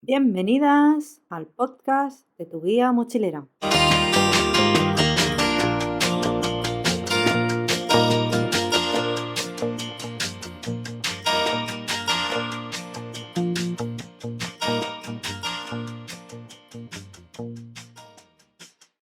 Bienvenidas al podcast de tu guía mochilera.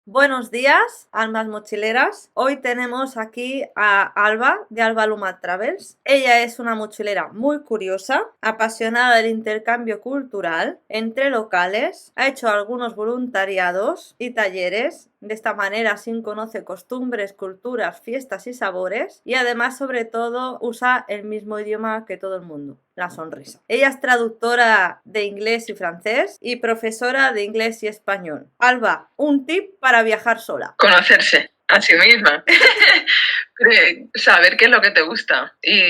Buenos días, almas mochileras. Hoy tenemos aquí a Alba, de Alba Luma Travels. Ella es una mochilera muy curiosa, apasionada del intercambio cultural entre locales, ha hecho algunos voluntariados y talleres. De esta manera así conoce costumbres, culturas, fiestas y sabores, y además, sobre todo, usa el mismo idioma que todo el mundo, la sonrisa. Ella es traductora de inglés y francés y profesora de inglés y español. Alba, un tip para viajar sola. Conocerse a sí misma. Saber qué es lo que te gusta y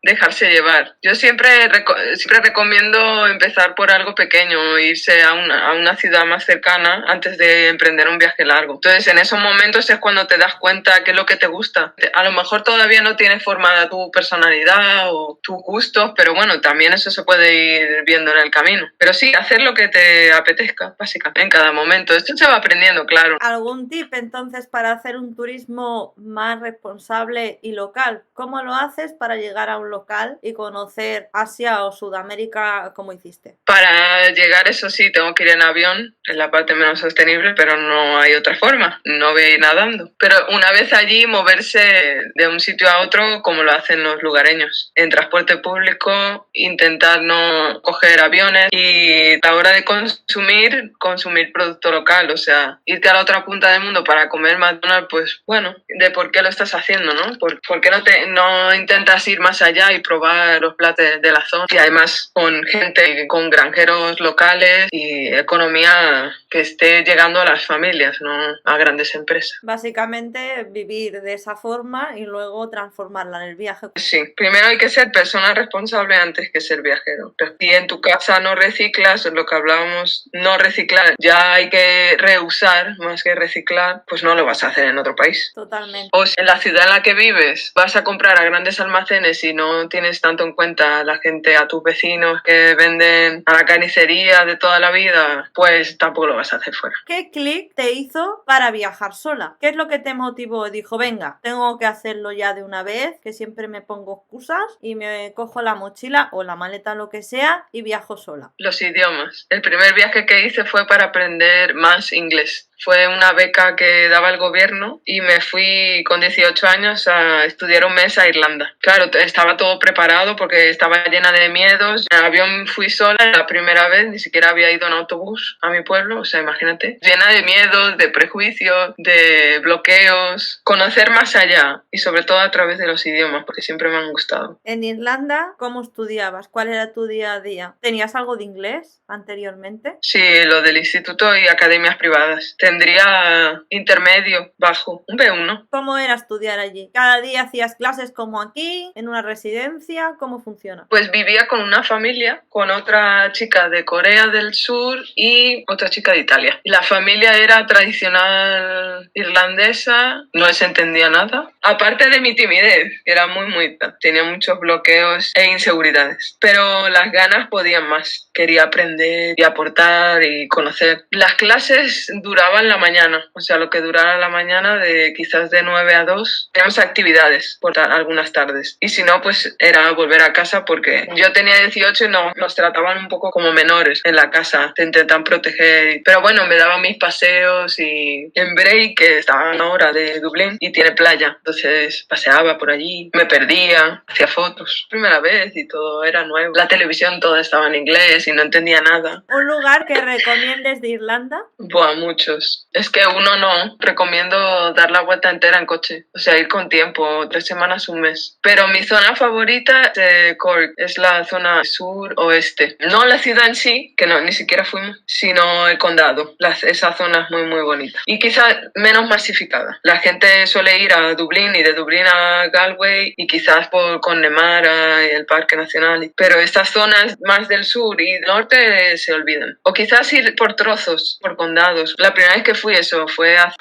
dejarse llevar. Yo siempre recomiendo empezar por algo pequeño, irse a una ciudad más cercana antes de emprender un viaje largo. Entonces, en esos momentos es cuando te das cuenta qué es lo que te gusta. A lo mejor todavía no tienes formada tu personalidad o tus gustos, pero bueno, también eso se puede ir viendo en el camino. Pero sí, hacer lo que te apetezca, básicamente, en cada momento. Esto se va aprendiendo, claro. ¿Algún tip entonces para hacer un turismo más responsable y local? ¿Cómo lo haces para llegar a un local y conocer Asia o Sudamérica como hiciste? Para llegar, eso sí, tengo que ir en avión, es la parte menos sostenible, pero no hay otra forma, no voy a ir nadando. Pero una vez allí, moverse de un sitio a otro como lo hacen los lugareños. En transporte público, intentar no coger aviones y a la hora de consumir producto local, o sea, irte a la otra punta del mundo para comer McDonald's, pues bueno, de por qué lo estás haciendo, ¿no? ¿Por qué no intentas ir más allá y probar los platos de la zona? Y además con gente, con granjeros locales y economía que esté llegando a las familias, no a grandes empresas. Básicamente vivir de esa forma y luego transformarla en el viaje. Sí, primero hay que ser persona responsable antes que ser viajero. Si en tu casa no reciclas, lo que hablábamos, no reciclar, ya hay que reusar más que reciclar, pues no lo vas a hacer en otro país. Totalmente. O si en la ciudad en la que vives vas a comprar a grandes almacenes y no tienes tanto en cuenta a la gente, a tus vecinos que venden a la carnicería de toda la vida, pues tampoco lo vas a hacer fuera. ¿Qué clic te hizo para viajar sola? ¿Qué es lo que te motivó? Dijo, venga, tengo que hacerlo ya de una vez, que siempre me pongo excusas y me cojo la mochila o la maleta, lo que sea, y viajo sola. Los idiomas. El primer viaje que hice fue para aprender más inglés. Fue una beca que daba el gobierno y me fui con 18 años a estudiar un mes a Irlanda. Claro, estaba todo preparado porque estaba llena de miedos. En el avión fui sola la primera vez, ni siquiera había ido en autobús a mi pueblo, o sea, imagínate. Llena de miedos, de prejuicios, de bloqueos. Conocer más allá y sobre todo a través de los idiomas, porque siempre me han gustado. En Irlanda, ¿cómo estudiabas? ¿Cuál era tu día a día? ¿Tenías algo de inglés anteriormente? Sí, lo del instituto y academias privadas. Tendría intermedio, bajo, un B1. ¿Cómo era estudiar allí? ¿Cada día hacías clases como aquí, en una residencia? ¿Cómo funciona? Pues vivía con una familia, con otra chica de Corea del Sur y otra chica de Italia. Y la familia era tradicional irlandesa, no les entendía nada. Aparte de mi timidez, que era muy, tenía muchos bloqueos e inseguridades. Pero las ganas podían más. Quería aprender y aportar y conocer. Las clases duraban la mañana, o sea, lo que durara la mañana, de quizás de 9 a 2. Teníamos actividades por algunas tardes. Y si no, pues era volver a casa porque yo tenía 18 y nos trataban un poco como menores en la casa. Te intentan proteger. Pero bueno, me daban mis paseos y en Bray, que estaba a una hora de Dublín y tiene playa. Entonces paseaba por allí, me perdía, hacía fotos. Primera vez y todo era nuevo. La televisión toda estaba en inglés y no entendía nada. ¿Un lugar que recomiendes de Irlanda? Buah, muchos. Es que uno no. Recomiendo dar la vuelta entera en coche. O sea, ir con tiempo, 3 semanas, un mes. Pero mi zona favorita es Cork. Es la zona sur-oeste. No la ciudad en sí, que no, ni siquiera fuimos, sino el condado. Esa zona es muy bonita. Y quizás menos masificada. La gente suele ir a Dublín y de Dublín a Galway y quizás por Connemara y el Parque Nacional. Pero estas zonas más del sur y del norte se olvidan. O quizás ir por trozos, por condados. La primera primera vez que fui eso fue hace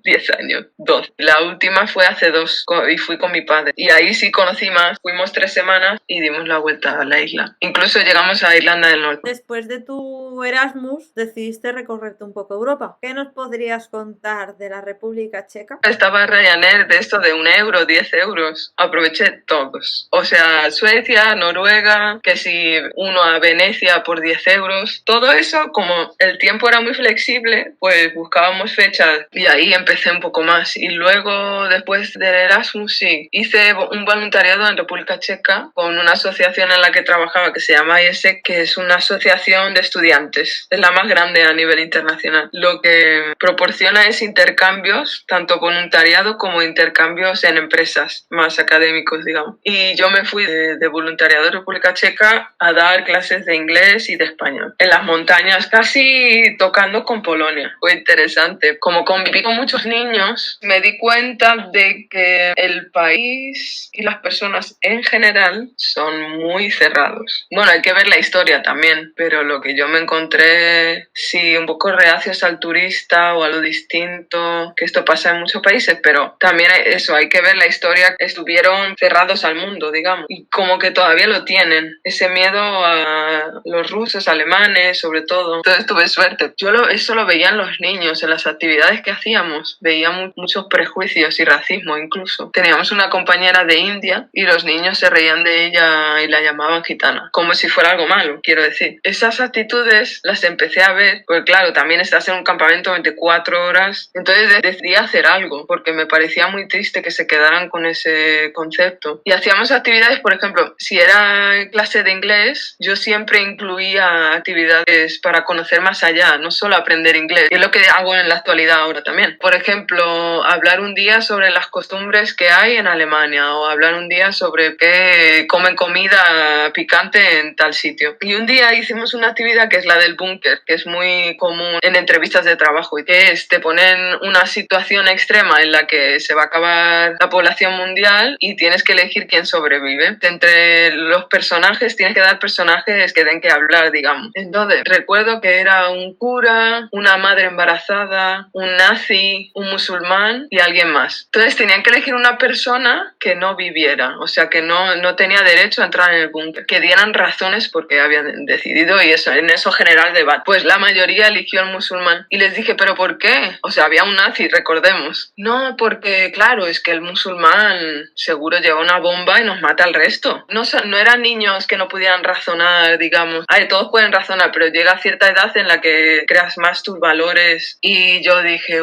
10 años, 2. La última fue hace 2 y fui con mi padre. Y ahí sí conocí más. Fuimos 3 semanas y dimos la vuelta a la isla. Incluso llegamos a Irlanda del Norte. Después de tu Erasmus, decidiste recorrerte un poco Europa. ¿Qué nos podrías contar de la República Checa? Estaba Ryanair de esto de 1 euro, 10 euros. Aproveché todos. O sea, Suecia, Noruega, que si uno a Venecia por 10 euros. Todo eso, como el tiempo era muy flexible, pues buscábamos fechas y ahí empecé un poco más. Y luego, después del Erasmus, sí, hice un voluntariado en República Checa con una asociación en la que trabajaba que se llama IESEC, que es una asociación de estudiantes. Es la más grande a nivel internacional. Lo que proporciona es intercambios, tanto voluntariado como intercambios en empresas más académicos, digamos. Y yo me fui de voluntariado en República Checa a dar clases de inglés y de español. En las montañas, casi tocando con Polonia. Fue interesante. Como conviví con muchos niños, me di cuenta de que el país y las personas en general son muy cerrados. Bueno, hay que ver la historia también, pero lo que yo me encontré, sí, un poco reacios al turista o a lo distinto, que esto pasa en muchos países, pero también eso, hay que ver la historia. Estuvieron cerrados al mundo, digamos, y como que todavía lo tienen, ese miedo a los rusos, alemanes, sobre todo. Entonces tuve suerte. Eso lo veían los niños en las actividades que hacíamos, veía muchos prejuicios y racismo incluso. Teníamos una compañera de India y los niños se reían de ella y la llamaban gitana, como si fuera algo malo, quiero decir. Esas actitudes las empecé a ver, porque claro, también estás en un campamento 24 horas, entonces decidí hacer algo, porque me parecía muy triste que se quedaran con ese concepto. Y hacíamos actividades, por ejemplo, si era clase de inglés, yo siempre incluía actividades para conocer más allá, no solo aprender inglés, y es lo que hago en la actualidad ahora también. Por ejemplo, hablar un día sobre las costumbres que hay en Alemania, o hablar un día sobre qué comen comida picante en tal sitio. Y un día hicimos una actividad que es la del búnker, que es muy común en entrevistas de trabajo, y que es, te ponen una situación extrema en la que se va a acabar la población mundial y tienes que elegir quién sobrevive. Entre los personajes tienes que dar personajes que den que hablar, digamos. Entonces, recuerdo que era un cura, una madre embarazada, un nazi, un musulmán y alguien más. Entonces tenían que elegir una persona que no viviera, o sea, que no tenía derecho a entrar en el búnker, que dieran razones por qué habían decidido, y eso, en eso general debate. Pues la mayoría eligió al musulmán y les dije, ¿pero por qué? O sea, había un nazi, recordemos. No, porque claro, es que el musulmán seguro lleva una bomba y nos mata al resto. No eran niños que no pudieran razonar, digamos. Ay, todos pueden razonar, pero llega a cierta edad en la que creas más tus valores. Y yo dije,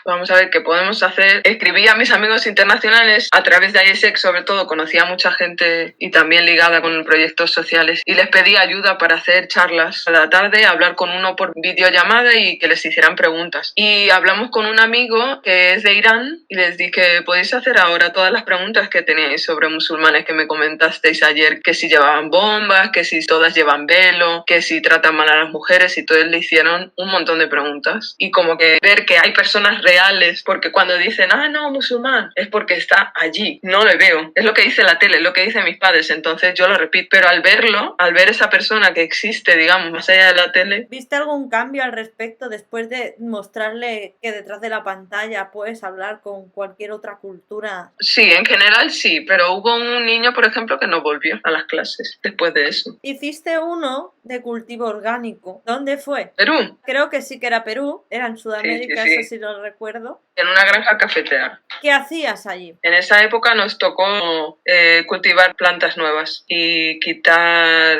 vamos a ver qué podemos hacer. Escribí a mis amigos internacionales a través de ISEC, sobre todo, conocía a mucha gente y también ligada con proyectos sociales, y les pedí ayuda para hacer charlas a la tarde, hablar con uno por videollamada y que les hicieran preguntas. Y hablamos con un amigo que es de Irán y les dije, podéis hacer ahora todas las preguntas que teníais sobre musulmanes que me comentasteis ayer, que si llevaban bombas, que si todas llevan velo, que si tratan mal a las mujeres, y todos le hicieron un montón de preguntas. Y como que ver que hay personas reales, porque cuando dicen, no, musulmán, es porque está allí, no le veo. Es lo que dice la tele, es lo que dicen mis padres, entonces yo lo repito. Pero al verlo, al ver esa persona que existe, digamos, más allá de la tele... ¿Viste algún cambio al respecto después de mostrarle que detrás de la pantalla puedes hablar con cualquier otra cultura? Sí, en general sí, pero hubo un niño, por ejemplo, que no volvió a las clases después de eso. Hiciste uno de cultivo orgánico. ¿Dónde fue? Perú. Creo que sí que era Perú, era en Sudamérica, Sí. eso sí lo recuerdo. En una granja cafetera. ¿Qué hacías allí? En esa época nos tocó cultivar plantas nuevas y quitar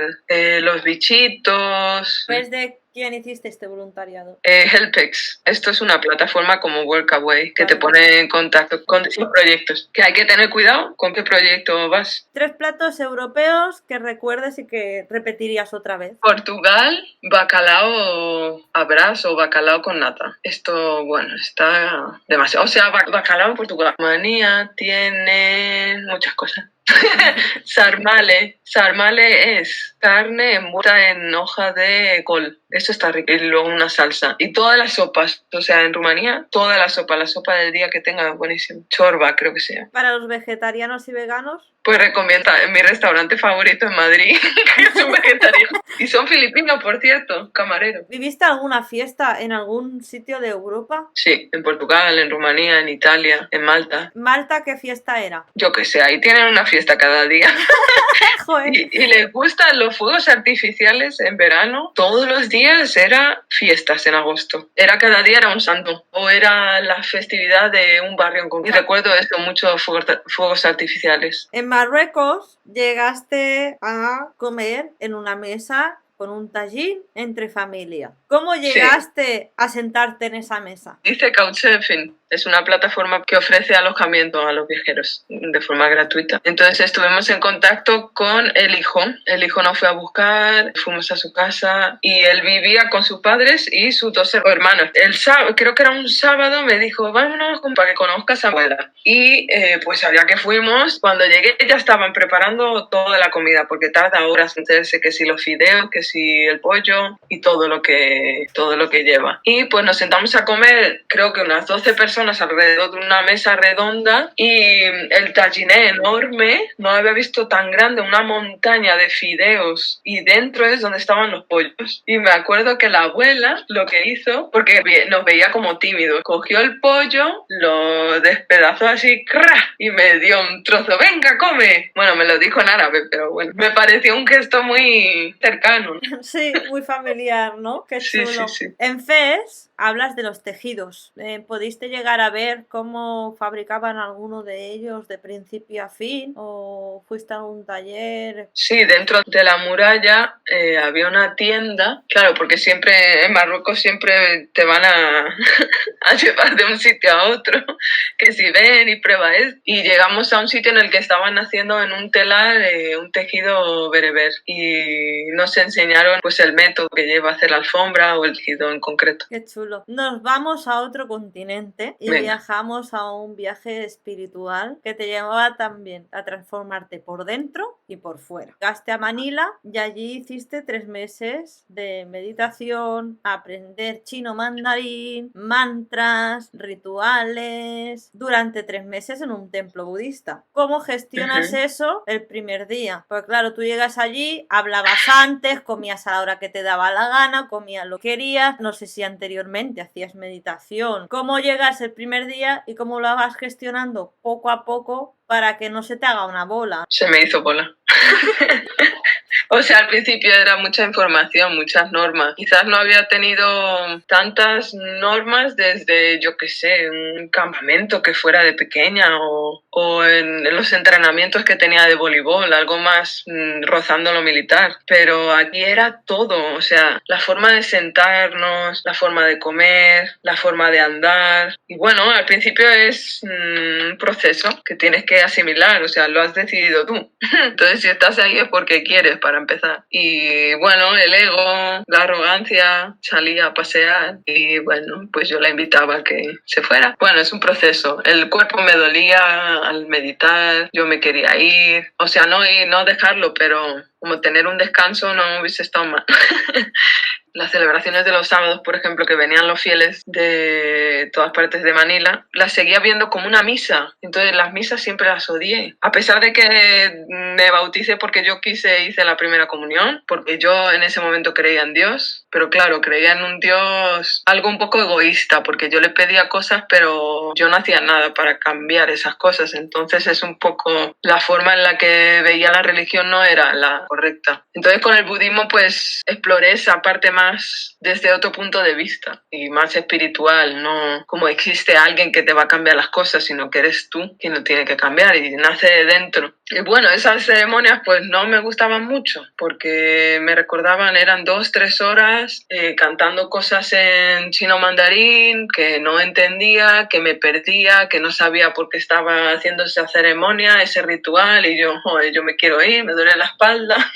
los bichitos. ¿Pues de quién hiciste este voluntariado? Helpex. Esto es una plataforma como Workaway que te pone en contacto con distintos proyectos. Que hay que tener cuidado con qué proyecto vas. 3 platos europeos que recuerdes y que repetirías otra vez. Portugal, bacalao a brás o bacalao con nata. Esto, bueno, está demasiado. O sea, bacalao en Portugal. Rumanía tiene muchas cosas. Sarmale. Sarmale es carne envuelta en hoja de col. Eso está rico. Y luego una salsa. Y todas las sopas. O sea, en Rumanía, toda la sopa del día que tenga, buenísimo. Chorba, creo que sea. Para los vegetarianos y veganos. Pues recomienda mi restaurante favorito en Madrid, que es un vegetariano. Y son filipinos, por cierto, camareros. ¿Viviste alguna fiesta en algún sitio de Europa? Sí, en Portugal, en Rumanía, en Italia, en Malta. ¿Malta qué fiesta era? Yo qué sé, ahí tienen una fiesta cada día. Joder. Y les gustan los fuegos artificiales en verano. Todos los días era fiestas en agosto. Era cada día era un santo. O era la festividad de un barrio en concreto. Y recuerdo esto, muchos fuegos artificiales. En Marruecos llegaste a comer en una mesa con un tajín entre familia. ¿Cómo llegaste a sentarte en esa mesa? Dice Couchsurfing. Es una plataforma que ofrece alojamiento a los viajeros de forma gratuita. Entonces estuvimos en contacto con el hijo. El hijo nos fue a buscar, fuimos a su casa y él vivía con sus padres y sus dos hermanos. El sábado, creo que era un sábado, me dijo, vámonos para que conozcas a abuela. Y pues allá que fuimos, cuando llegué ya estaban preparando toda la comida porque tarda horas en hacerse, que si los fideos, que si el pollo y todo lo que lleva. Y pues nos sentamos a comer, creo que unas 12 personas alrededor de una mesa redonda y el tajiné enorme, no había visto tan grande, una montaña de fideos y dentro es donde estaban los pollos. Y me acuerdo que la abuela lo que hizo, porque nos veía como tímidos, cogió el pollo, lo despedazó así ¡cra! Y me dio un trozo, venga, come. Bueno, me lo dijo en árabe, pero bueno, me pareció un gesto muy cercano. Sí, muy familiar, ¿no? Qué chulo. Sí. En FES hablas de los tejidos. ¿Pudiste llegar a ver cómo fabricaban alguno de ellos de principio a fin? ¿O fuiste a algún taller? Sí, dentro de la muralla había una tienda. Claro, porque siempre en Marruecos siempre te van a llevar de un sitio a otro, que si ven y prueba es. Y llegamos a un sitio en el que estaban haciendo en un telar un tejido bereber y nos enseñaron pues el método que lleva a hacer la alfombra o el tejido en concreto. Qué chulo. Nos vamos a otro continente y Venga. viajamos a un viaje espiritual que te llevaba también a transformarte por dentro y por fuera. Llegaste a Manila y allí hiciste 3 meses de meditación, aprender chino mandarín, mantras, rituales, durante 3 meses en un templo budista. ¿Cómo gestionas eso el primer día? Pues claro, tú llegas allí, hablabas antes, comías a la hora que te daba la gana, comías lo que querías, no sé si anteriormente hacías meditación. ¿Cómo llegas el primer día y cómo lo vas gestionando poco a poco para que no se te haga una bola? Se me hizo bola. O sea, al principio era mucha información, muchas normas. Quizás no había tenido tantas normas desde, yo qué sé, un campamento que fuera de pequeña o en los entrenamientos que tenía de voleibol, algo más rozando lo militar. Pero aquí era todo, o sea, la forma de sentarnos, la forma de comer, la forma de andar. Y bueno, al principio es un proceso que tienes que asimilar, o sea, lo has decidido tú. Entonces, si estás ahí es porque quieres, para empezar. Y bueno, el ego, la arrogancia, salía a pasear y bueno, pues yo la invitaba a que se fuera. Bueno, es un proceso. El cuerpo me dolía al meditar, yo me quería ir. O sea, no dejarlo, pero como tener un descanso no hubiese estado mal. Las celebraciones de los sábados, por ejemplo, que venían los fieles de todas partes de Manila, las seguía viendo como una misa. Entonces las misas siempre las odié. A pesar de que me bauticé porque yo hice la primera comunión, porque yo en ese momento creía en Dios, pero claro, creía en un Dios algo un poco egoísta, porque yo le pedía cosas, pero yo no hacía nada para cambiar esas cosas. Entonces es un poco la forma en la que veía la religión no era la correcta. Entonces con el budismo pues exploré esa parte más desde otro punto de vista y más espiritual, no como existe alguien que te va a cambiar las cosas, sino que eres tú quien lo tiene que cambiar y nace de dentro. Y bueno, esas ceremonias pues no me gustaban mucho porque me recordaban, eran 2-3 horas cantando cosas en chino mandarín que no entendía, que me perdía, que no sabía por qué estaba haciendo esa ceremonia, ese ritual y yo, joder, yo me quiero ir, me duele la espalda,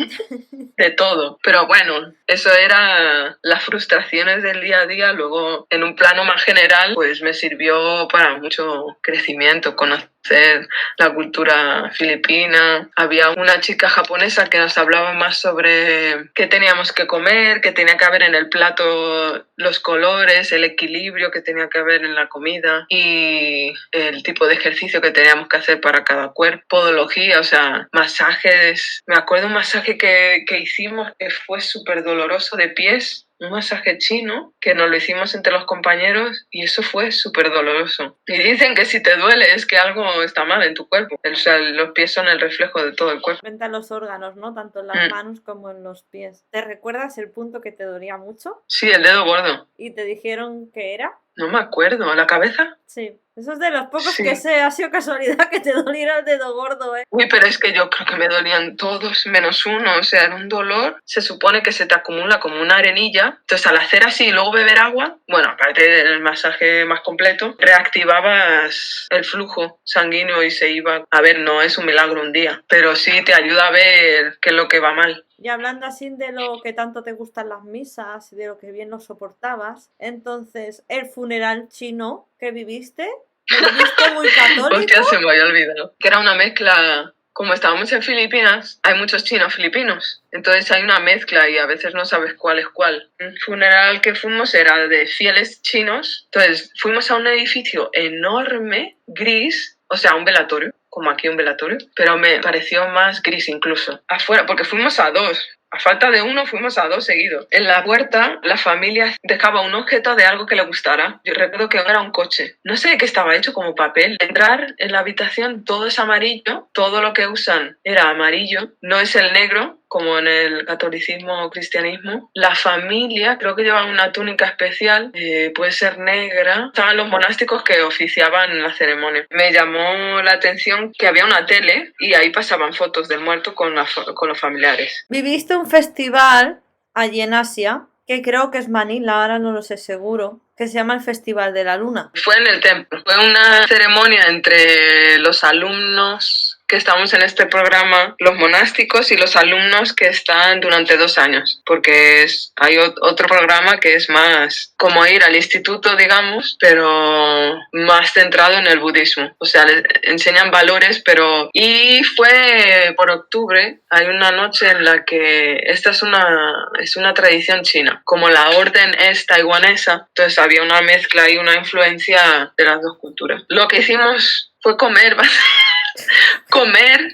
de todo. Pero bueno, eso era las frustraciones del día a día. Luego, en un plano más general, pues me sirvió para mucho crecimiento, conocer la cultura filipina. Había una chica japonesa que nos hablaba más sobre qué teníamos que comer, qué tenía que haber en el plato, los colores, el equilibrio que tenía que haber en la comida y el tipo de ejercicio que teníamos que hacer para cada cuerpo, podología, o sea, masajes. Me acuerdo un masaje que hicimos que fue súper doloroso de pies, un masaje chino que nos lo hicimos entre los compañeros y eso fue súper doloroso. Y dicen que si te duele es que algo está mal en tu cuerpo. O sea, los pies son el reflejo de todo el cuerpo. Frente a los órganos, ¿no? Tanto en las manos como en los pies. ¿Te recuerdas el punto que te dolía mucho? Sí, el dedo gordo. ¿Y te dijeron qué era? No me acuerdo. ¿La cabeza? Sí. Eso es de los pocos Sí. que sé. Ha sido casualidad que te doliera el dedo gordo, ¿eh? Uy, pero es que yo creo que me dolían todos menos uno. O sea, era un dolor. Se supone que se te acumula como una arenilla. Entonces, al hacer así y luego beber agua, bueno, aparte del masaje más completo, reactivabas el flujo sanguíneo y se iba. A ver, no es un milagro un día, pero sí te ayuda a ver qué es lo que va mal. Y hablando así de lo que tanto te gustan las misas y de lo que bien lo soportabas, entonces, el funeral chino que viviste, ¿lo viviste muy católico? Hostia, se me había olvidado. Que era una mezcla. Como estábamos en Filipinas, hay muchos chinos filipinos. Entonces hay una mezcla y a veces no sabes cuál es cuál. Un funeral que fuimos era de fieles chinos. Entonces fuimos a un edificio enorme, gris, o sea, un velatorio, como aquí un velatorio, pero me pareció más gris incluso. Afuera, porque fuimos a dos. A falta de uno, fuimos a dos seguidos. En la puerta, la familia dejaba un objeto de algo que le gustara. Yo recuerdo que era un coche. No sé de qué estaba hecho, como papel. Entrar en la habitación, todo es amarillo. Todo lo que usan era amarillo. No es el negro, como en el catolicismo o cristianismo. La familia, creo que llevaban una túnica especial, puede ser negra. Estaban los monásticos que oficiaban la ceremonia. Me llamó la atención que había una tele y ahí pasaban fotos del muerto con los familiares. Viviste un festival allí en Asia, que creo que es Manila, ahora no lo sé seguro, que se llama el Festival de la Luna. Fue en el templo. Fue una ceremonia entre los alumnos que estamos en este programa, los monásticos y los alumnos que están durante 2 años, porque hay otro programa que es más como ir al instituto, digamos, pero más centrado en el budismo. O sea, les enseñan valores, pero... Y fue por octubre, hay una noche en la que esta es una tradición china, como la orden es taiwanesa, entonces había una mezcla y una influencia de las dos culturas. Lo que hicimos fue comer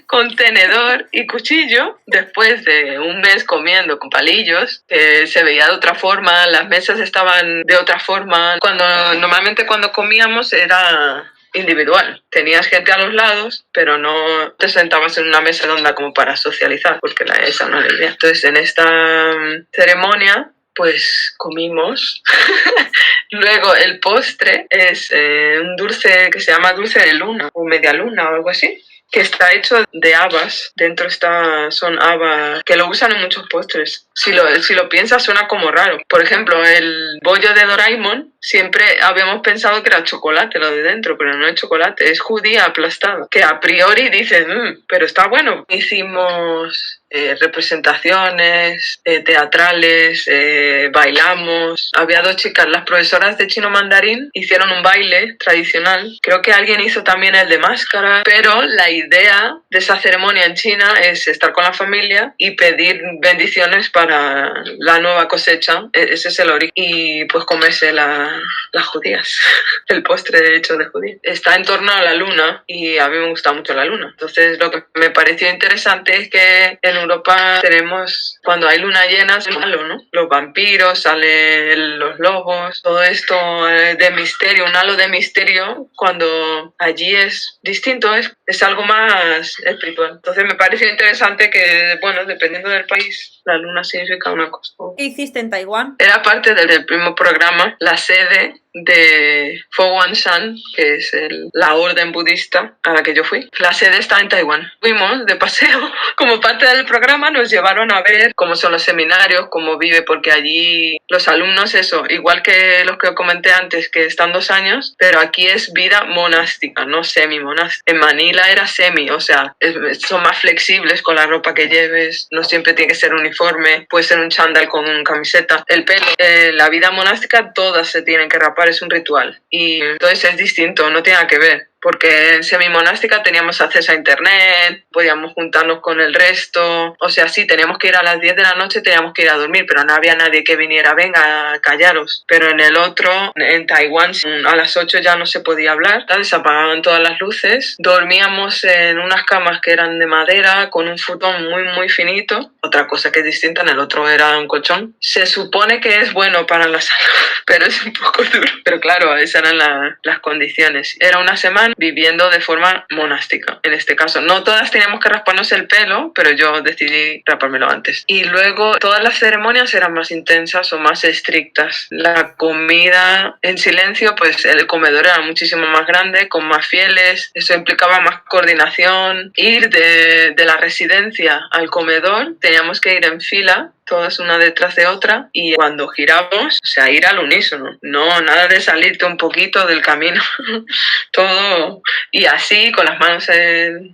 con tenedor y cuchillo después de un mes comiendo con palillos, que se veía de otra forma, las mesas estaban de otra forma. Normalmente cuando comíamos era individual, tenías gente a los lados, pero no te sentabas en una mesa redonda como para socializar, porque esa no era la idea. Entonces en esta ceremonia pues comimos. Luego el postre es un dulce que se llama dulce de luna o media luna o algo así, que está hecho de habas. Dentro son habas que lo usan en muchos postres. Si lo piensas suena como raro. Por ejemplo, el bollo de Doraemon, siempre habíamos pensado que era chocolate lo de dentro, pero no es chocolate, es judía aplastada, que a priori dices, pero está bueno. Hicimos representaciones teatrales, bailamos. Había 2 chicas, las profesoras de chino mandarín, hicieron un baile tradicional. Creo que alguien hizo también el de máscara, pero la idea de esa ceremonia en China es estar con la familia y pedir bendiciones para la nueva cosecha. Ese es el origen. Y pues comerse las judías. El postre hecho de judías. Está en torno a la luna y a mí me gusta mucho la luna. Entonces lo que me pareció interesante es que en Europa tenemos, cuando hay luna llena, es malo, ¿no? Los vampiros, salen los lobos, todo esto de misterio, un halo de misterio, cuando allí es distinto, es algo más espiritual. Entonces me pareció interesante que, bueno, dependiendo del país, la luna significa una cosa. ¿Qué hiciste en Taiwán? Era parte del primer programa, la sede de Fo Guang Shan, que es la orden budista a la que yo fui. La sede está en Taiwán. Fuimos de paseo. Como parte del programa nos llevaron a ver cómo son los seminarios, cómo vive, porque allí los alumnos, igual que los que comenté antes, que están 2 años, pero aquí es vida monástica, no semi-monástica. En Manila era semi, o sea, son más flexibles con la ropa que lleves, no siempre tiene que ser uniforme, puede ser un chándal con camiseta. El pelo, la vida monástica, todas se tienen que rapar, es un ritual. Y entonces es distinto, no tiene nada que ver. porque en semimonástica teníamos acceso a internet, podíamos juntarnos con el resto, o sea, sí, teníamos que ir a las 10 de la noche, teníamos que ir a dormir, pero no había nadie que viniera, venga, callaros. Pero en el otro, en Taiwán, a las 8 ya no se podía hablar, ¿sabes? Se apagaban todas las luces, dormíamos en unas camas que eran de madera, con un futón muy, muy finito, otra cosa que es distinta, en el otro era un colchón. Se supone que es bueno para la salud, pero es un poco duro. Pero claro, esas eran las condiciones. Era una semana viviendo de forma monástica, en este caso. No todas teníamos que rasparnos el pelo, pero yo decidí rapármelo antes. Y luego todas las ceremonias eran más intensas o más estrictas. La comida en silencio, pues el comedor era muchísimo más grande, con más fieles. Eso implicaba más coordinación. Ir de la residencia al comedor, teníamos que ir en fila, todas una detrás de otra, y cuando girábamos, o sea, ir al unísono, no, nada de salirte un poquito del camino, todo, y así, con las manos,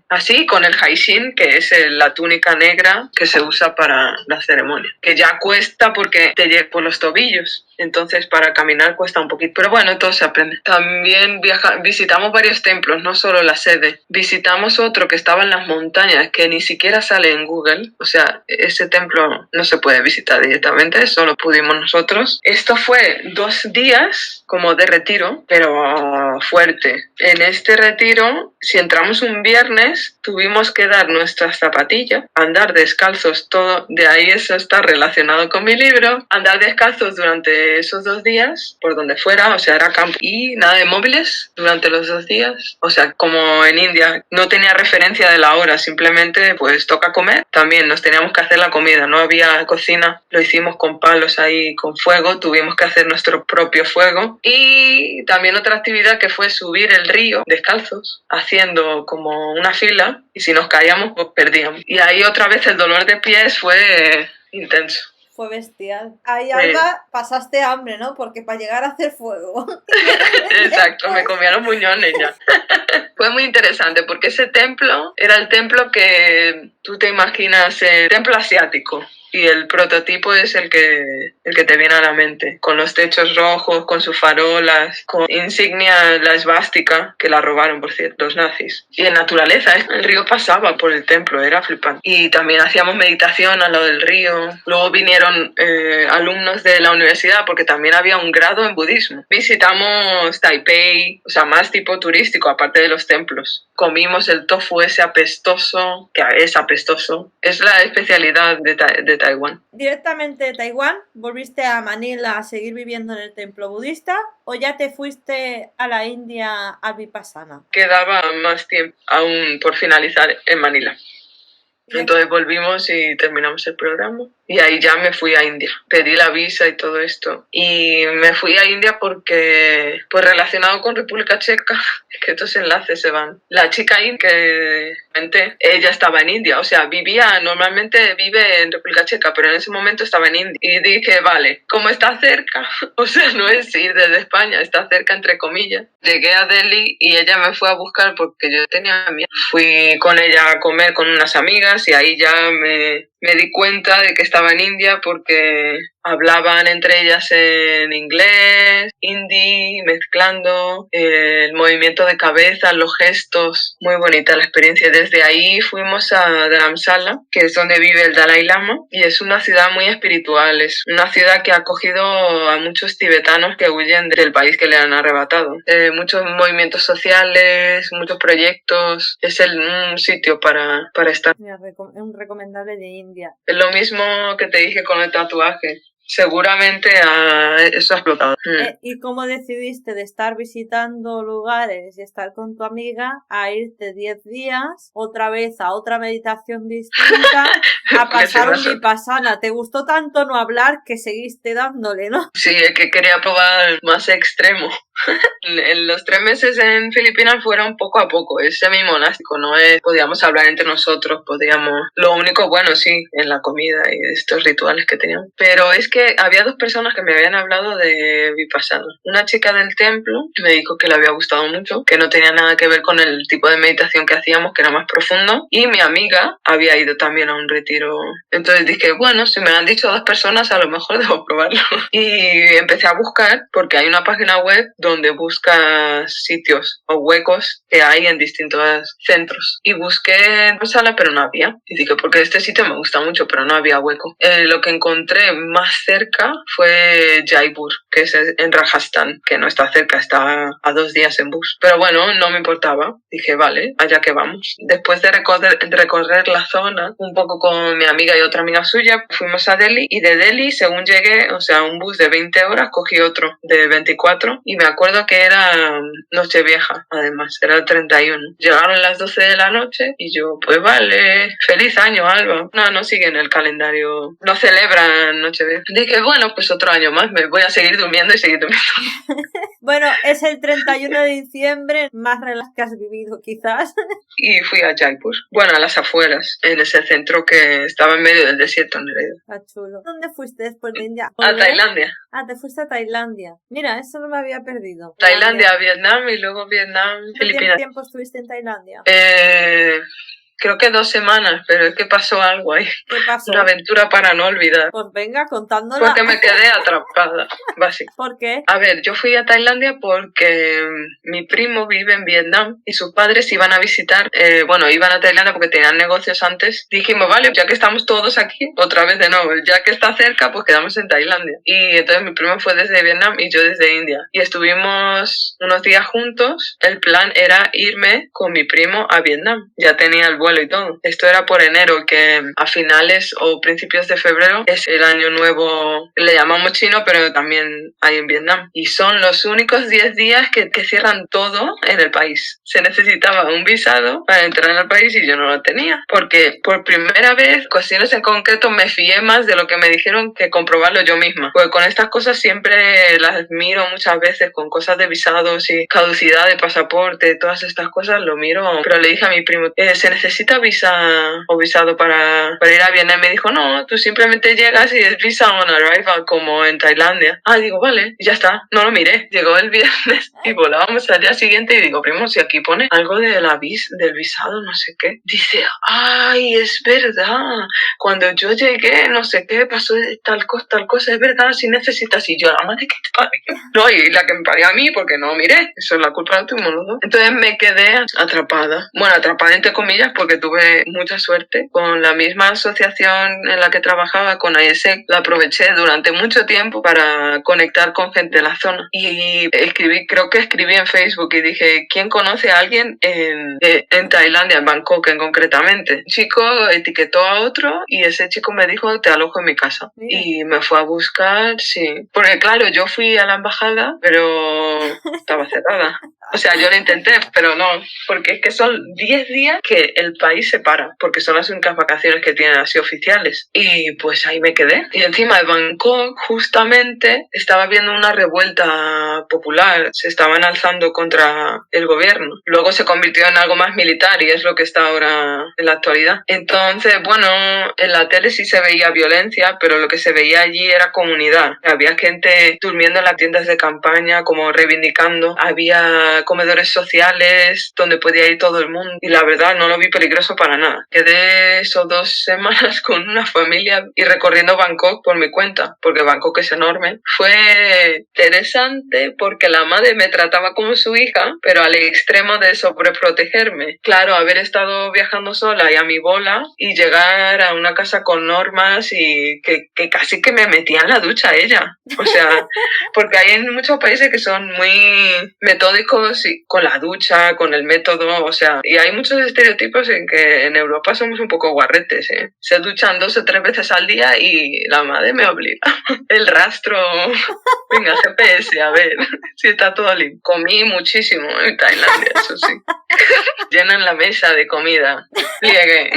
así, con el haishin, que es la túnica negra que se usa para la ceremonia, que ya cuesta porque te llega por los tobillos, entonces para caminar cuesta un poquito, pero bueno, todo se aprende. También visitamos varios templos, no solo la sede, visitamos otro que estaba en las montañas, que ni siquiera sale en Google, o sea, ese templo no se puede visitar directamente, solo pudimos nosotros. Esto fue 2 días como de retiro, pero fuerte. En este retiro, si entramos un viernes, tuvimos que dar nuestras zapatillas, andar descalzos, todo, de ahí eso está relacionado con mi libro, andar descalzos durante esos 2 días, por donde fuera, o sea, era campo, y nada de móviles durante los 2 días, o sea, como en India, no tenía referencia de la hora, simplemente pues toca comer, también nos teníamos que hacer la comida, no había cocina, lo hicimos con palos ahí, con fuego, tuvimos que hacer nuestro propio fuego. Y también otra actividad que fue subir el río descalzos, haciendo como una fila, y si nos caíamos, pues perdíamos. Y ahí otra vez el dolor de pies fue intenso. Fue bestial. Ahí, Alba, pasaste hambre, ¿no? Porque para llegar a hacer fuego. Exacto, me comía los muñones ya. Fue muy interesante porque ese templo era el templo que tú te imaginas, el templo asiático. Y el prototipo es el que te viene a la mente, con los techos rojos, con sus farolas, con insignia, la esvástica, que la robaron, por cierto, los nazis. Y en naturaleza, el río pasaba por el templo, era flipante. Y también hacíamos meditación al lado del río. Luego vinieron alumnos de la universidad, porque también había un grado en budismo. Visitamos Taipei, o sea, más tipo turístico, aparte de los templos. Comimos el tofu ese apestoso, que es apestoso. Es la especialidad de Taiwán. ¿Directamente de Taiwán volviste a Manila a seguir viviendo en el templo budista o ya te fuiste a la India a Vipassana? Quedaba más tiempo aún por finalizar en Manila. Entonces volvimos y terminamos el programa. Y ahí ya me fui a India. Pedí la visa y todo esto. Y me fui a India porque, pues relacionado con República Checa, que estos enlaces se van. La chica que comenté, ella estaba en India. O sea, normalmente vive en República Checa, pero en ese momento estaba en India. Y dije, vale, como está cerca, o sea, no es ir desde España, está cerca entre comillas. Llegué a Delhi y ella me fue a buscar porque yo tenía miedo. Fui con ella a comer con unas amigas y ahí ya me di cuenta de que estaba en India porque hablaban entre ellas en inglés, hindi, mezclando, el movimiento de cabeza, los gestos, muy bonita la experiencia. Desde ahí fuimos a Dharamsala, que es donde vive el Dalai Lama, y es una ciudad muy espiritual, es una ciudad que ha acogido a muchos tibetanos que huyen del país que le han arrebatado. Muchos movimientos sociales, muchos proyectos, es un sitio para estar. Es un recomendable de India. Es lo mismo que te dije con el tatuaje. Seguramente eso ha explotado. ¿Y cómo decidiste de estar visitando lugares y estar con tu amiga a irte 10 días otra vez a otra meditación distinta a pasar un vipassana? ¿Te gustó tanto no hablar que seguiste dándole, no? Sí, es que quería probar más extremo. En los 3 meses en Filipinas fueron poco a poco, es semi-monástico, no es, podíamos hablar entre nosotros, lo único bueno sí, en la comida y estos rituales que teníamos, pero es que había 2 personas que me habían hablado de Vipassana. Una chica del templo me dijo que le había gustado mucho, que no tenía nada que ver con el tipo de meditación que hacíamos, que era más profundo, y mi amiga había ido también a un retiro. Entonces dije, bueno, si me han dicho 2 personas, a lo mejor debo probarlo. Y empecé a buscar, porque hay una página web donde buscas sitios o huecos que hay en distintos centros. Y busqué en sala, pero no había. Y dije, porque este sitio me gusta mucho, pero no había hueco. Lo que encontré más cerca fue Jaipur, que es en Rajasthan, que no está cerca, está a 2 días en bus. Pero bueno, no me importaba. Dije, vale, allá que vamos. Después de recorrer la zona, un poco con mi amiga y otra amiga suya, fuimos a Delhi, y de Delhi, según llegué, o sea, un bus de 20 horas, cogí otro de 24, y me acuerdo que era Nochevieja, además, era el 31. Llegaron las 12 de la noche y yo, pues vale, feliz año, Alba. No siguen el calendario, no celebran Nochevieja. Dije, bueno, pues otro año más, me voy a seguir durmiendo y seguir durmiendo. Bueno, es el 31 de diciembre, más relax que has vivido quizás. Y fui a Jaipur, bueno, a las afueras, en ese centro que estaba en medio del desierto en realidad. Ah, chulo. ¿Dónde fuiste después de India? A Tailandia. Ah, te fuiste a Tailandia. Mira, eso no me había perdido. Tailandia, Vietnam y luego Vietnam, Filipinas. ¿Cuánto tiempo estuviste en Tailandia? Creo que 2 semanas, pero es que pasó algo ahí. ¿Qué pasó? Una aventura para no olvidar. Pues venga, contándola. Porque me quedé atrapada, básicamente. ¿Por qué? A ver, yo fui a Tailandia porque mi primo vive en Vietnam y sus padres iban a visitar, iban a Tailandia porque tenían negocios antes. Dijimos, vale, ya que estamos todos aquí, otra vez de nuevo, ya que está cerca, pues quedamos en Tailandia. Y entonces mi primo fue desde Vietnam y yo desde India. Y estuvimos unos días juntos. El plan era irme con mi primo a Vietnam. Ya tenía el vuelo y todo. Esto era por enero, que a finales o principios de febrero es el año nuevo, le llamamos chino, pero también hay en Vietnam. Y son los únicos 10 días que cierran todo en el país. Se necesitaba un visado para entrar en el país y yo no lo tenía. Porque por primera vez, cuestiones en concreto, me fié más de lo que me dijeron que comprobarlo yo misma. Porque con estas cosas siempre las miro muchas veces, con cosas de visados y caducidad de pasaporte, todas estas cosas lo miro. Pero le dije a mi primo, se necesita visa o visado para ir a Vietnam. Me dijo, no, tú simplemente llegas y es visa on arrival, como en Tailandia. Digo, vale, y ya está, no lo miré. Llegó el viernes y volábamos al día siguiente y digo, primo, si aquí pone algo de del visado, no sé qué. Dice, ay, es verdad, cuando yo llegué, no sé qué, pasó tal cosa, es verdad, si necesitas. Y yo, la madre que te parió. No, y la que me parió a mí, porque no miré, eso es la culpa la tuvimos los dos. Entonces me quedé atrapada. Bueno, atrapada entre comillas, porque tuve mucha suerte. Con la misma asociación en la que trabajaba, con AESEC, la aproveché durante mucho tiempo para conectar con gente de la zona. Y creo que escribí en Facebook y dije, ¿quién conoce a alguien en Tailandia, en Bangkok concretamente? Un chico etiquetó a otro y ese chico me dijo, te alojo en mi casa. Mira. Y me fue a buscar, sí. Porque claro, yo fui a la embajada, pero estaba cerrada. O sea, yo lo intenté, pero no, porque es que son 10 días que el país se para, porque son las únicas vacaciones que tienen así oficiales. Y pues ahí me quedé. Y encima de Bangkok, justamente, estaba viendo una revuelta popular. Se estaban alzando contra el gobierno. Luego se convirtió en algo más militar y es lo que está ahora en la actualidad. Entonces, bueno, en la tele sí se veía violencia, pero lo que se veía allí era comunidad. Había gente durmiendo en las tiendas de campaña, como reivindicando. Había comedores sociales donde podía ir todo el mundo y la verdad no lo vi peligroso para nada. Quedé esos 2 semanas con una familia y recorriendo Bangkok por mi cuenta, porque Bangkok es enorme. Fue interesante porque la madre me trataba como su hija, pero al extremo de sobreprotegerme. Claro, haber estado viajando sola y a mi bola y llegar a una casa con normas y que casi que me metía en la ducha ella. O sea, porque hay en muchos países que son muy metódicos y con la ducha, con el método, o sea, y hay muchos estereotipos en que en Europa somos un poco guarretes, ¿eh? Se duchan 2 o 3 veces al día y la madre me obliga. El rastro, venga, GPS, a ver si está todo limpio. Comí muchísimo en Tailandia, eso sí. Llenan la mesa de comida. Llegué.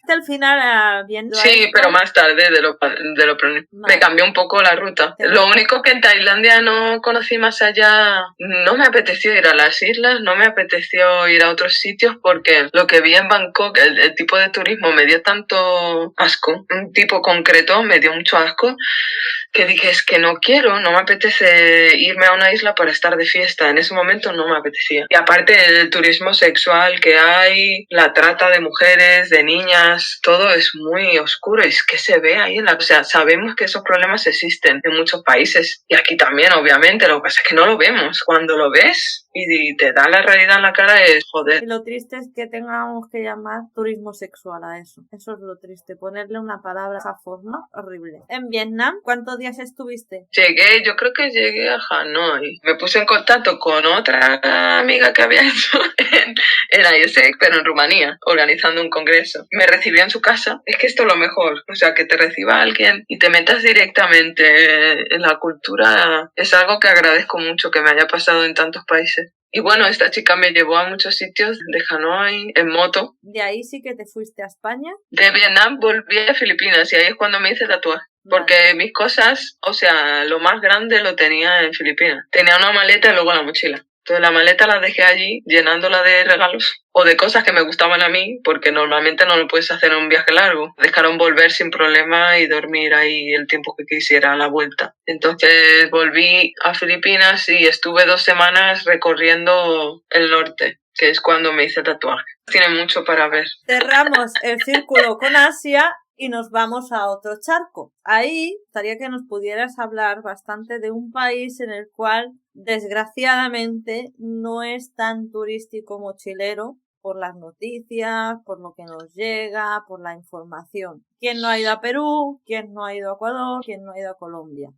Al final viendo. Sí, pero más tarde de lo vale. Me cambió un poco la ruta. Lo único que en Tailandia no conocí más allá, no me apeteció ir a las islas, no me apeteció ir a otros sitios porque lo que vi en Bangkok, el tipo de turismo me dio tanto asco. Un tipo concreto me dio mucho asco que dije, es que no quiero, no me apetece irme a una isla para estar de fiesta. En ese momento no me apetecía. Y aparte del turismo sexual que hay, la trata de mujeres, de niñas, todo es muy oscuro. Es que se ve ahí o sea, sabemos que esos problemas existen en muchos países. Y aquí también, obviamente. Lo que pasa es que no lo vemos. Cuando lo ves y te da la realidad en la cara es joder. Y lo triste es que tengamos que llamar turismo sexual a eso. Eso es lo triste. Ponerle una palabra de esa forma, horrible. En Vietnam, ¿cuántos días estuviste? Yo creo que llegué a Hanoi. Me puse en contacto con otra amiga que había hecho en IESEC, pero en Rumanía, organizando un congreso. Me recibió en su casa. Es que esto es lo mejor. O sea, que te reciba alguien y te metas directamente en la cultura. Es algo que agradezco mucho que me haya pasado en tantos países. Y bueno, esta chica me llevó a muchos sitios de Hanoi en moto. De ahí sí que te fuiste a España. De Vietnam volví a Filipinas y ahí es cuando me hice tatuaje. Porque mis cosas, o sea, lo más grande lo tenía en Filipinas. Tenía una maleta y luego la mochila. Entonces la maleta la dejé allí llenándola de regalos o de cosas que me gustaban a mí, porque normalmente no lo puedes hacer en un viaje largo. Dejaron volver sin problema y dormir ahí el tiempo que quisiera a la vuelta. Entonces volví a Filipinas y estuve 2 semanas recorriendo el norte, que es cuando me hice tatuaje. Tiene mucho para ver. Cerramos el círculo con Asia y nos vamos a otro charco. Ahí gustaría que nos pudieras hablar bastante de un país en el cual desgraciadamente no es tan turístico mochilero por las noticias, por lo que nos llega, por la información. ¿Quién no ha ido a Perú? ¿Quién no ha ido a Ecuador? ¿Quién no ha ido a Colombia?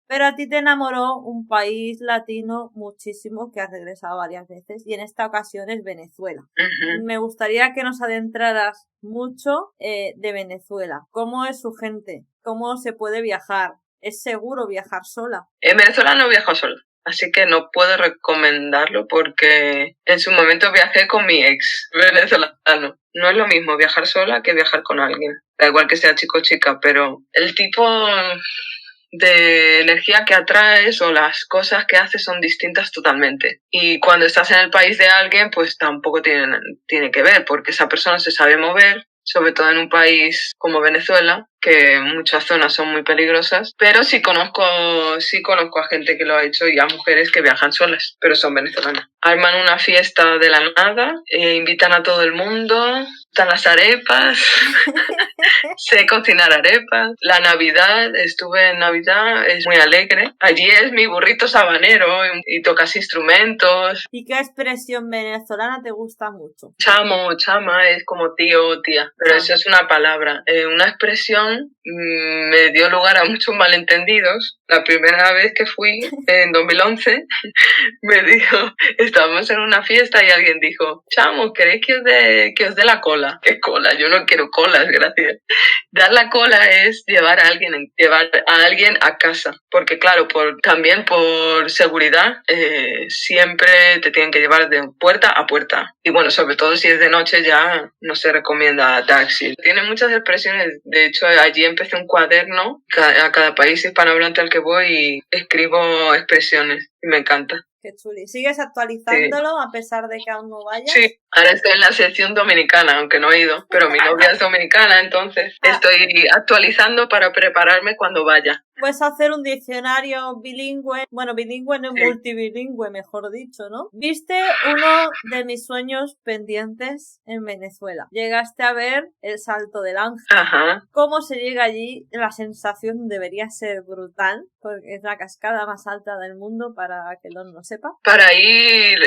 Pero a ti te enamoró un país latino muchísimo que has regresado varias veces y en esta ocasión es Venezuela. Me gustaría que nos adentraras mucho de Venezuela. ¿Cómo es su gente? ¿Cómo se puede viajar? ¿Es seguro viajar sola? En Venezuela no viajo sola, así que no puedo recomendarlo porque en su momento viajé con mi ex venezolano. No es lo mismo viajar sola que viajar con alguien. Da igual que sea chico o chica, pero el tipo de energía que atraes o las cosas que haces son distintas totalmente. Y cuando estás en el país de alguien, pues tampoco tiene que ver, porque esa persona se sabe mover, sobre todo en un país como Venezuela, que muchas zonas son muy peligrosas, pero sí conozco a gente que lo ha hecho y a mujeres que viajan solas, pero son venezolanas. Arman una fiesta de la nada, invitan a todo el mundo, están las arepas, sé cocinar arepas. La Navidad, estuve en Navidad, es muy alegre. Allí es mi burrito sabanero y tocas instrumentos. ¿Y qué expresión venezolana te gusta mucho? Chamo, chama, es como tío o tía, pero eso es una palabra. Una expresión me dio lugar a muchos malentendidos. La primera vez que fui, en 2011, me dijo, estábamos en una fiesta y alguien dijo, chamo, ¿queréis que os dé la cola? ¿Qué cola? Yo no quiero colas, gracias. Dar la cola es llevar a alguien a casa, porque claro, también por seguridad siempre te tienen que llevar de puerta a puerta. Y bueno, sobre todo si es de noche ya no se recomienda taxi. Tiene muchas expresiones, de hecho allí empecé un cuaderno a cada país hispanohablante al que voy y escribo expresiones y me encanta. Qué chuli. ¿Sigues actualizándolo a pesar de que aún no vayas? Sí, ahora estoy en la sección dominicana, aunque no he ido, pero mi novia es dominicana, entonces estoy actualizando para prepararme cuando vaya. Puedes hacer un diccionario bilingüe, bueno, bilingüe no, multibilingüe, mejor dicho, ¿no? Viste uno de mis sueños pendientes en Venezuela. Llegaste a ver el Salto del Ángel. Ajá. ¿Cómo se llega allí? La sensación debería ser brutal, porque es la cascada más alta del mundo, para que no sepa. Para ir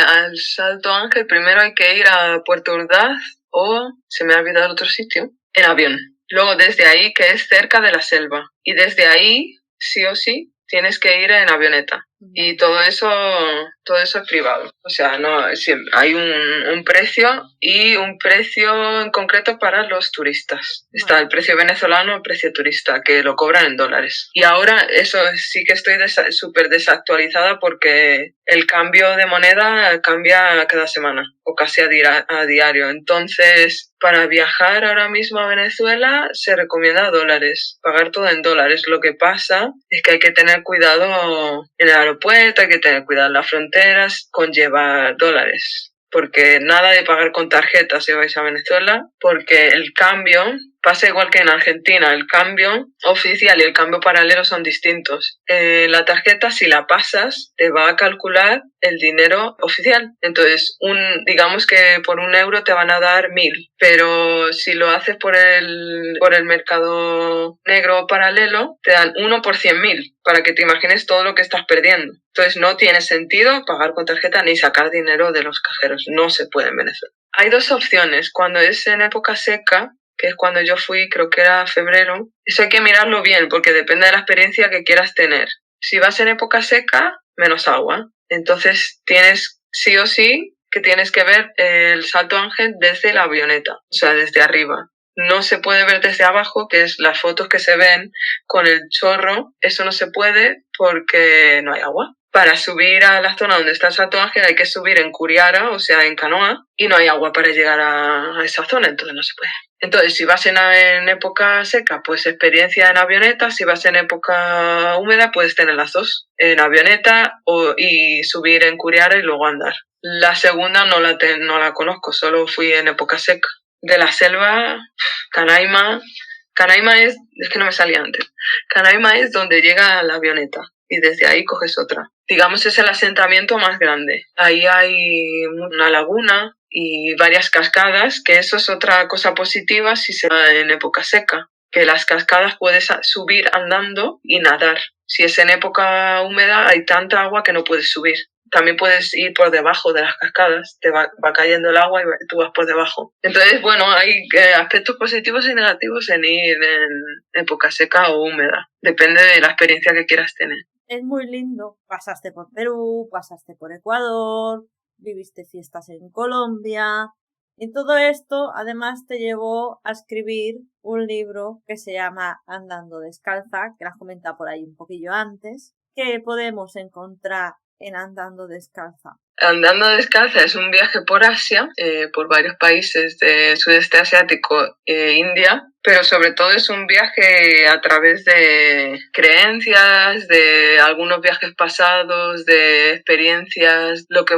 al Salto Ángel, primero hay que ir a Puerto Ordaz o, se me ha olvidado otro sitio, en avión. Luego desde ahí, que es cerca de la selva. Y desde ahí, sí o sí, tienes que ir en avioneta. Y todo eso es privado. O sea, no hay un precio y un precio en concreto para los turistas. Está el precio venezolano, el precio turista, que lo cobran en dólares. Y ahora eso sí que estoy súper desactualizada porque el cambio de moneda cambia cada semana o casi a diario. Entonces, para viajar ahora mismo a Venezuela se recomienda dólares, pagar todo en dólares. Lo que pasa es que hay que tener cuidado en el aeropuerto, hay que tener cuidado en las fronteras con llevar dólares. Porque nada de pagar con tarjeta si vais a Venezuela, porque el cambio Pasa igual que en Argentina, el cambio oficial y el cambio paralelo son distintos. La tarjeta, si la pasas, te va a calcular el dinero oficial. Entonces, digamos que por 1 euro te van a dar 1.000, pero si lo haces por el mercado negro paralelo, te dan 1 por 100.000, para que te imagines todo lo que estás perdiendo. Entonces, no tiene sentido pagar con tarjeta ni sacar dinero de los cajeros. No se puede en Venezuela. Hay dos opciones. Cuando es en época seca, que es cuando yo fui, creo que era febrero, eso hay que mirarlo bien, porque depende de la experiencia que quieras tener. Si vas en época seca, menos agua. Entonces tienes sí o sí que tienes que ver el Salto Ángel desde la avioneta, o sea, desde arriba. No se puede ver desde abajo, que es las fotos que se ven con el chorro. Eso no se puede porque no hay agua. Para subir a la zona donde está el Salto Ángel hay que subir en curiara, o sea, en canoa, y no hay agua para llegar a esa zona, entonces no se puede. Entonces, si vas en época seca, pues experiencia en avioneta. Si vas en época húmeda, puedes tener las dos, en avioneta y subir en curiara y luego andar. La segunda no la conozco, solo fui en época seca. De la selva, Canaima es que no me salía antes. Canaima es donde llega la avioneta y desde ahí coges otra. Digamos, es el asentamiento más grande. Ahí hay una laguna y varias cascadas, que eso es otra cosa positiva si se va en época seca, que las cascadas puedes subir andando y nadar. Si es en época húmeda hay tanta agua que no puedes subir. También puedes ir por debajo de las cascadas, te va cayendo el agua y tú vas por debajo. Entonces, bueno, hay aspectos positivos y negativos en ir en época seca o húmeda. Depende de la experiencia que quieras tener. Es muy lindo. Pasaste por Perú, pasaste por Ecuador, viviste fiestas en Colombia. Y todo esto, además, te llevó a escribir un libro que se llama Andando Descalza, que las comenta por ahí un poquillo antes, que podemos encontrar en Andando Descalza. Andando Descalza es un viaje por Asia, por varios países de sudeste asiático e India, pero sobre todo es un viaje a través de creencias, de algunos viajes pasados, de experiencias, lo que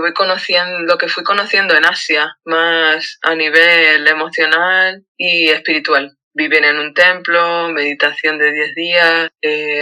fui conociendo en Asia, más a nivel emocional y espiritual. Vivir en un templo, meditación de 10 días,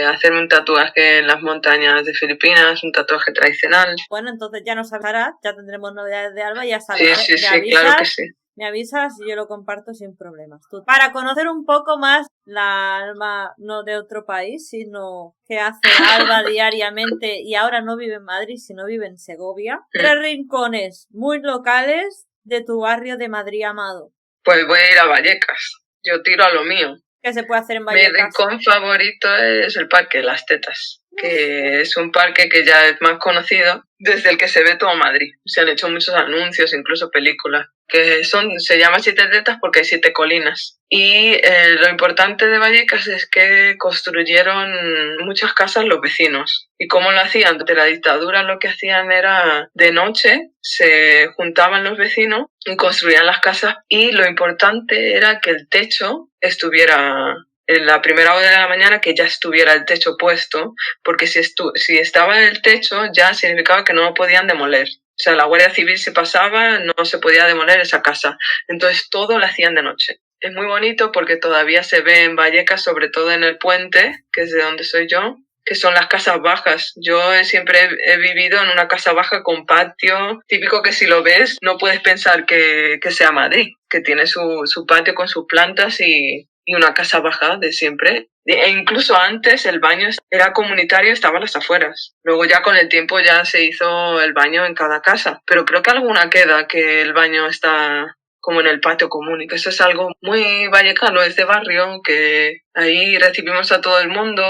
hacerme un tatuaje en las montañas de Filipinas, un tatuaje tradicional. Bueno, entonces ya nos avisarás, ya tendremos novedades de Alba, ya sabes. Sí, claro que sí. Me avisas y yo lo comparto sin problemas. Para conocer un poco más la Alba, no de otro país, sino que hace Alba diariamente, y ahora no vive en Madrid, sino vive en Segovia. 3 rincones muy locales de tu barrio de Madrid amado. Pues voy a ir a Vallecas. Yo tiro a lo mío. ¿Qué se puede hacer en Vallecas? Mi rincón favorito es el Parque Las Tetas, que es un parque que ya es más conocido, desde el que se ve todo Madrid. Se han hecho muchos anuncios, incluso películas, se llama 7 tetas porque hay 7 colinas. Y lo importante de Vallecas es que construyeron muchas casas los vecinos. ¿Y cómo lo hacían? Durante la dictadura lo que hacían era, de noche, se juntaban los vecinos y construían las casas, y lo importante era que el techo estuviera en la primera hora de la mañana, que ya estuviera el techo puesto, porque si estaba en el techo ya significaba que no lo podían demoler. O sea, la Guardia Civil se pasaba, no se podía demoler esa casa. Entonces todo lo hacían de noche. Es muy bonito porque todavía se ve en Vallecas, sobre todo en el puente, que es de donde soy yo, que son las casas bajas. Yo siempre he vivido en una casa baja con patio, típico que si lo ves no puedes pensar que sea Madrid, que tiene su patio con sus plantas y una casa baja de siempre. E incluso antes el baño era comunitario, estaba a las afueras. Luego ya con el tiempo ya se hizo el baño en cada casa. Pero creo que alguna queda que el baño está como en el patio común, y que eso es algo muy vallecano, es de barrio, que ahí recibimos a todo el mundo.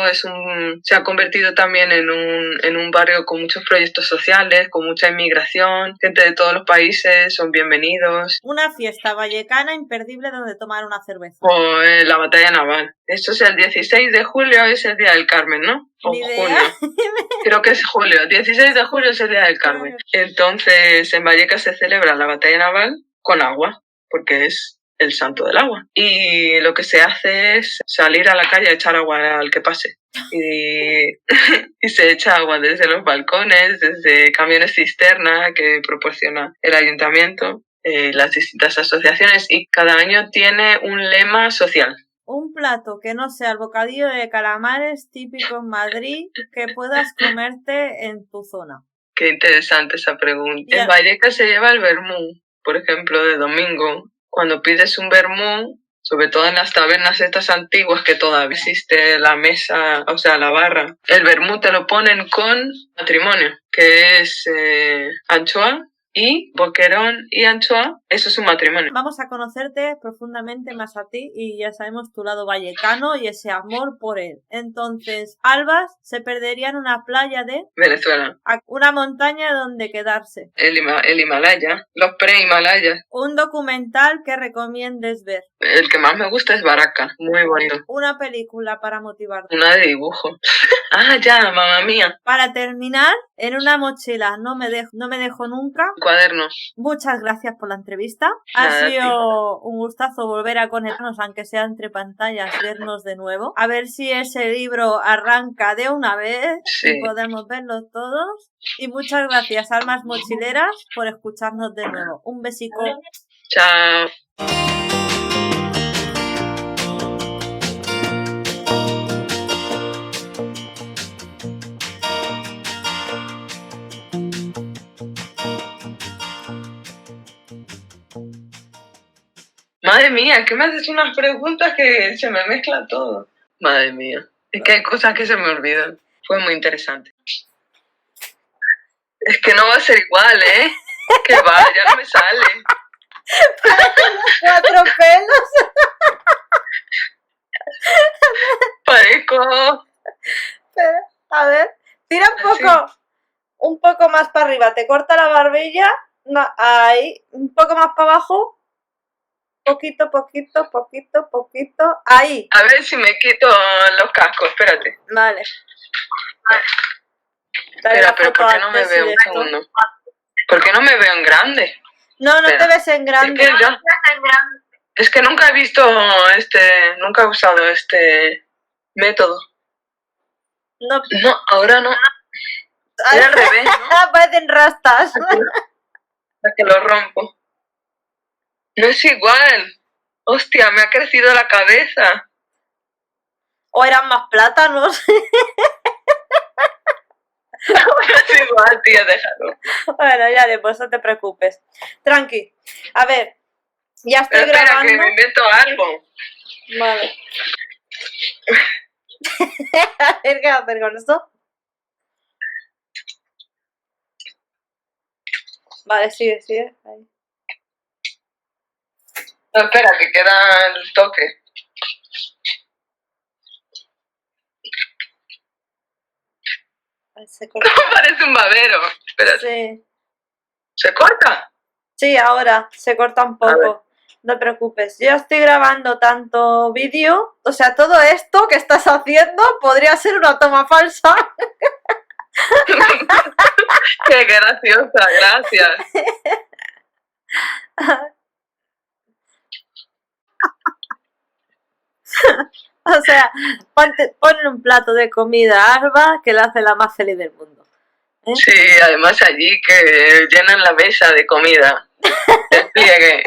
Se ha convertido también en un barrio con muchos proyectos sociales, con mucha inmigración, gente de todos los países, son bienvenidos. Una fiesta vallecana imperdible donde tomar una cerveza. O la batalla naval. Esto es el 16 de julio, es el Día del Carmen, ¿no? O julio. Creo que es julio. 16 de julio es el Día del Carmen. Entonces, en Vallecas se celebra la batalla naval con agua, porque es el santo del agua. Y lo que se hace es salir a la calle a echar agua al que pase. Y se echa agua desde los balcones, desde camiones cisterna que proporciona el ayuntamiento. las distintas asociaciones, y cada año tiene un lema social. Un plato que no sea el bocadillo de calamares típico en Madrid que puedas comerte en tu zona. Qué interesante esa pregunta. Ya. En Vallecas se lleva el vermú, por ejemplo, de domingo. Cuando pides un vermú, sobre todo en las tabernas estas antiguas que todavía existe la mesa, o sea, la barra, el vermú te lo ponen con matrimonio, que es anchoa y boquerón y anchoa, eso es un matrimonio. Vamos a conocerte profundamente más a ti y ya sabemos tu lado vallecano y ese amor por él. Entonces, Albas se perdería en una playa de Venezuela. Una montaña donde quedarse. El Himalaya, los pre-Himalayas. Un documental que recomiendes ver. El que más me gusta es Baraka, muy bonito. Una película para motivarte. Una de dibujo. Ah, ya, mamá mía. Para terminar, en una mochila no me dejo nunca. Cuadernos. Muchas gracias por la entrevista. Ha sido un gustazo volver a conectarnos, aunque sea entre pantallas, vernos de nuevo. A ver si ese libro arranca de una vez y podemos verlo todos. Y muchas gracias, almas mochileras, por escucharnos de nuevo. Un besico. Chao. Madre mía, que me haces unas preguntas que se me mezcla todo. Madre mía, es que hay cosas que se me olvidan. Fue muy interesante. Es que no va a ser igual, ¿eh? Que va, ya no me sale. 4 pelos. Parezco... Pero, a ver, tira un poco más para arriba. Te corta la barbilla. No, ahí, un poco más para abajo. Poquito. Ahí. A ver si me quito los cascos, espérate. Vale. Espera, pero ¿por qué no me veo un segundo? ¿Por qué no me veo en grande? No te ves en grande. Es que nunca he visto nunca he usado este método. No, ahora no. Era al revés, ¿no? Parecen rastas. Hasta que lo rompo. No es igual. Hostia, me ha crecido la cabeza. O eran más plátanos. No es igual, tía, déjalo. Bueno, ya después, no te preocupes. Tranqui. A ver, ya estoy espera, grabando. que me invento algo. Vale. A ver, ¿qué hacer con esto? Vale, sigue. Ahí. No, espera, que queda el toque. Se corta. Parece un babero. Espera. Sí. ¿Se corta? Sí, ahora se corta un poco. No te preocupes. Yo estoy grabando tanto vídeo, o sea, todo esto que estás haciendo podría ser una toma falsa. Qué graciosa, gracias. O sea, ponle un plato de comida a Alba que la hace la más feliz del mundo. Sí, además allí que llenan la mesa de comida. Despliegue.